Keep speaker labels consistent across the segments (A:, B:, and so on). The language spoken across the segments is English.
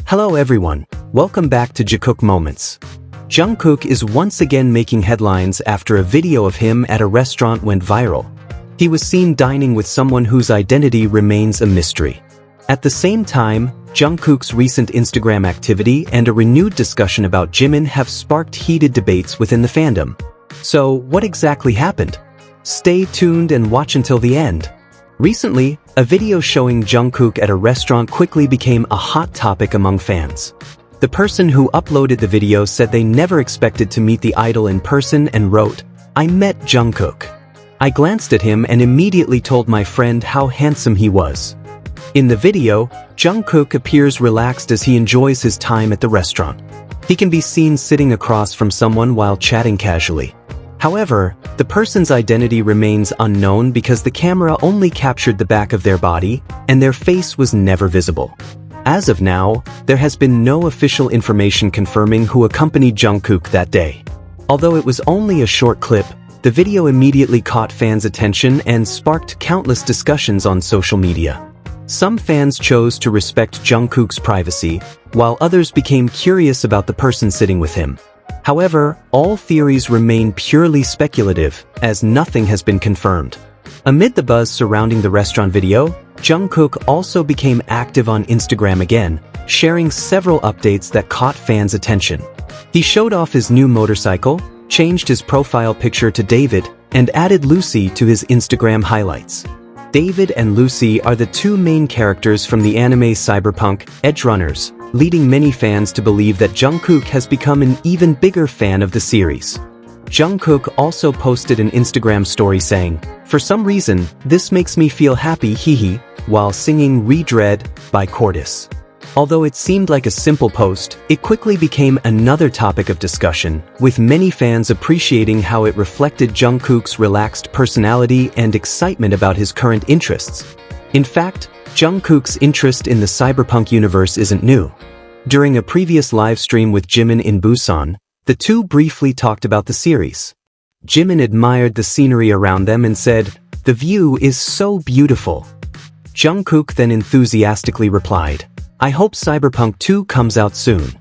A: Hello everyone, welcome back to Jikook Moments. Jungkook is once again making headlines after a video of him at a restaurant went viral. He was seen dining with someone whose identity remains a mystery. At the same time, Jungkook's recent Instagram activity and a renewed discussion about Jimin have sparked heated debates within the fandom. So, what exactly happened? Stay tuned and watch until the end. Recently, a video showing Jungkook at a restaurant quickly became a hot topic among fans. The person who uploaded the video said they never expected to meet the idol in person and wrote, "I met Jungkook. I glanced at him and immediately told my friend how handsome he was." In the video, Jungkook appears relaxed as he enjoys his time at the restaurant. He can be seen sitting across from someone while chatting casually. However, the person's identity remains unknown because the camera only captured the back of their body, and their face was never visible. As of now, there has been no official information confirming who accompanied Jungkook that day. Although it was only a short clip, the video immediately caught fans' attention and sparked countless discussions on social media. Some fans chose to respect Jungkook's privacy, while others became curious about the person sitting with him. However, all theories remain purely speculative, as nothing has been confirmed. Amid the buzz surrounding the restaurant video, Jungkook also became active on Instagram again, sharing several updates that caught fans' attention. He showed off his new motorcycle, changed his profile picture to David, and added Lucy to his Instagram highlights. David and Lucy are the two main characters from the anime Cyberpunk, Edgerunners, leading many fans to believe that Jungkook has become an even bigger fan of the series. Jungkook also posted an Instagram story saying, "For some reason, this makes me feel happy hehe," while singing Re-Dread by Cordis. Although it seemed like a simple post, it quickly became another topic of discussion, with many fans appreciating how it reflected Jungkook's relaxed personality and excitement about his current interests. In fact, Jungkook's interest in the Cyberpunk universe isn't new. During a previous livestream with Jimin in Busan, the two briefly talked about the series. Jimin admired the scenery around them and said, "The view is so beautiful." Jungkook then enthusiastically replied, "I hope Cyberpunk 2 comes out soon."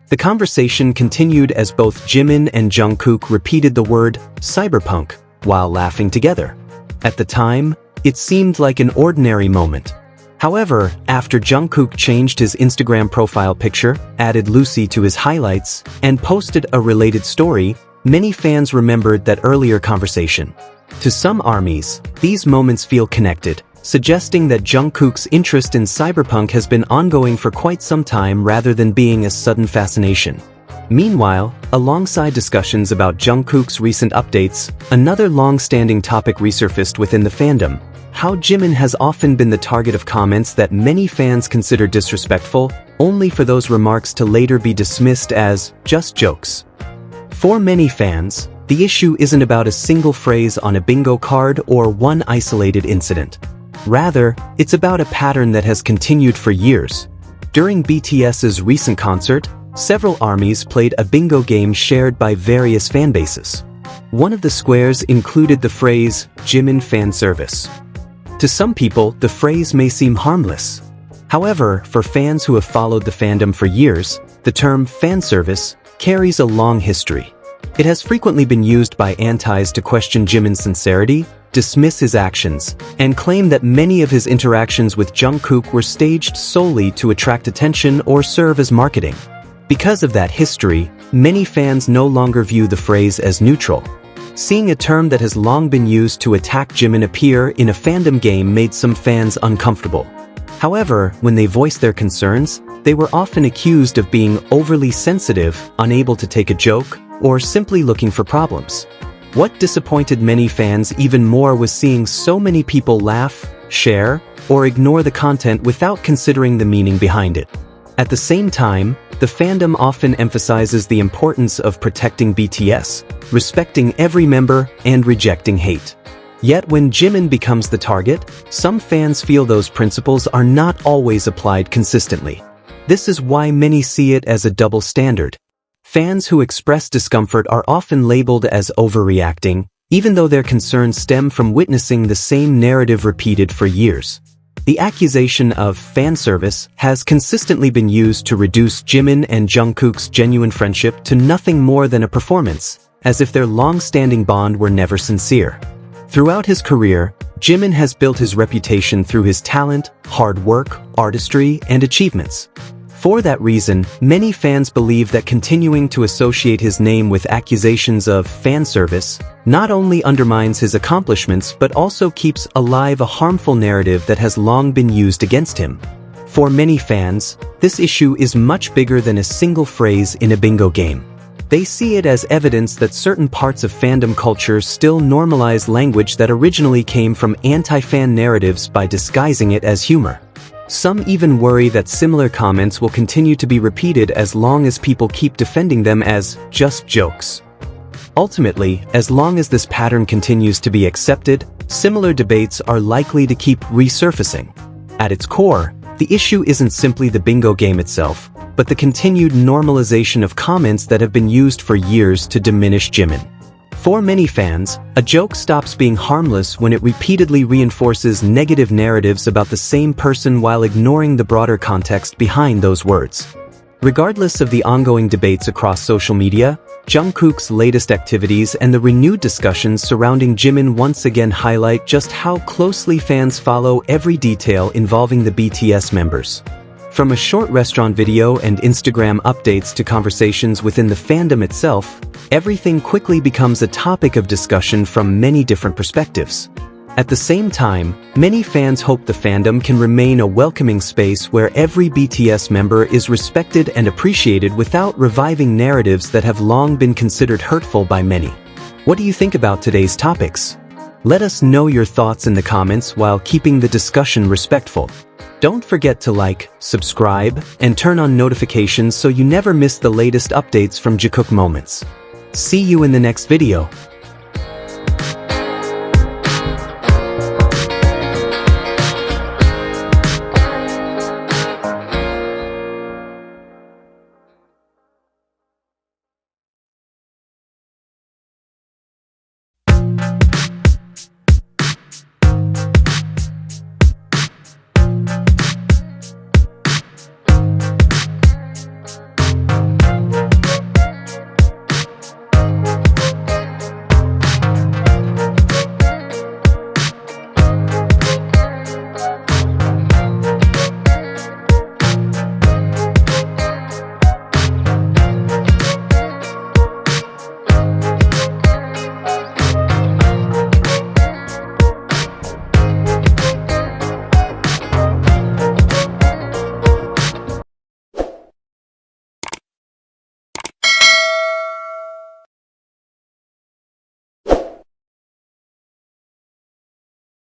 A: The conversation continued as both Jimin and Jungkook repeated the word cyberpunk while laughing together. At the time, it seemed like an ordinary moment. However, after Jungkook changed his Instagram profile picture, added Lucy to his highlights, and posted a related story, many fans remembered that earlier conversation. To some armies, these moments feel connected, suggesting that Jungkook's interest in cyberpunk has been ongoing for quite some time rather than being a sudden fascination. Meanwhile, alongside discussions about Jungkook's recent updates, another long-standing topic resurfaced within the fandom: how Jimin has often been the target of comments that many fans consider disrespectful, only for those remarks to later be dismissed as just jokes. For many fans, the issue isn't about a single phrase on a bingo card or one isolated incident. Rather, it's about a pattern that has continued for years. During BTS's recent concert, several armies played a bingo game shared by various fanbases. One of the squares included the phrase, "Jimin fan service." To some people, the phrase may seem harmless. However, for fans who have followed the fandom for years, the term fan service carries a long history. It has frequently been used by antis to question Jimin's sincerity, dismiss his actions, and claim that many of his interactions with Jungkook were staged solely to attract attention or serve as marketing. Because of that history, many fans no longer view the phrase as neutral. Seeing a term that has long been used to attack Jimin appear in a fandom game made some fans uncomfortable. However, when they voiced their concerns, they were often accused of being overly sensitive, unable to take a joke, or simply looking for problems. What disappointed many fans even more was seeing so many people laugh, share, or ignore the content without considering the meaning behind it. At the same time, the fandom often emphasizes the importance of protecting BTS, respecting every member, and rejecting hate. Yet when Jimin becomes the target, some fans feel those principles are not always applied consistently. This is why many see it as a double standard. Fans who express discomfort are often labeled as overreacting, even though their concerns stem from witnessing the same narrative repeated for years. The accusation of fan service has consistently been used to reduce Jimin and Jungkook's genuine friendship to nothing more than a performance, as if their long-standing bond were never sincere. Throughout his career, Jimin has built his reputation through his talent, hard work, artistry, and achievements. For that reason, many fans believe that continuing to associate his name with accusations of fan service not only undermines his accomplishments but also keeps alive a harmful narrative that has long been used against him. For many fans, this issue is much bigger than a single phrase in a bingo game. They see it as evidence that certain parts of fandom culture still normalize language that originally came from anti-fan narratives by disguising it as humor. Some even worry that similar comments will continue to be repeated as long as people keep defending them as just jokes. Ultimately, as long as this pattern continues to be accepted, similar debates are likely to keep resurfacing. At its core, the issue isn't simply the bingo game itself, but the continued normalization of comments that have been used for years to diminish Jimin. For many fans, a joke stops being harmless when it repeatedly reinforces negative narratives about the same person while ignoring the broader context behind those words. Regardless of the ongoing debates across social media, Jungkook's latest activities and the renewed discussions surrounding Jimin once again highlight just how closely fans follow every detail involving the BTS members. From a short restaurant video and Instagram updates to conversations within the fandom itself, everything quickly becomes a topic of discussion from many different perspectives. At the same time, many fans hope the fandom can remain a welcoming space where every BTS member is respected and appreciated without reviving narratives that have long been considered hurtful by many. What do you think about today's topics? Let us know your thoughts in the comments while keeping the discussion respectful. Don't forget to like, subscribe, and turn on notifications so you never miss the latest updates from Jikook Moments. See you in the next video.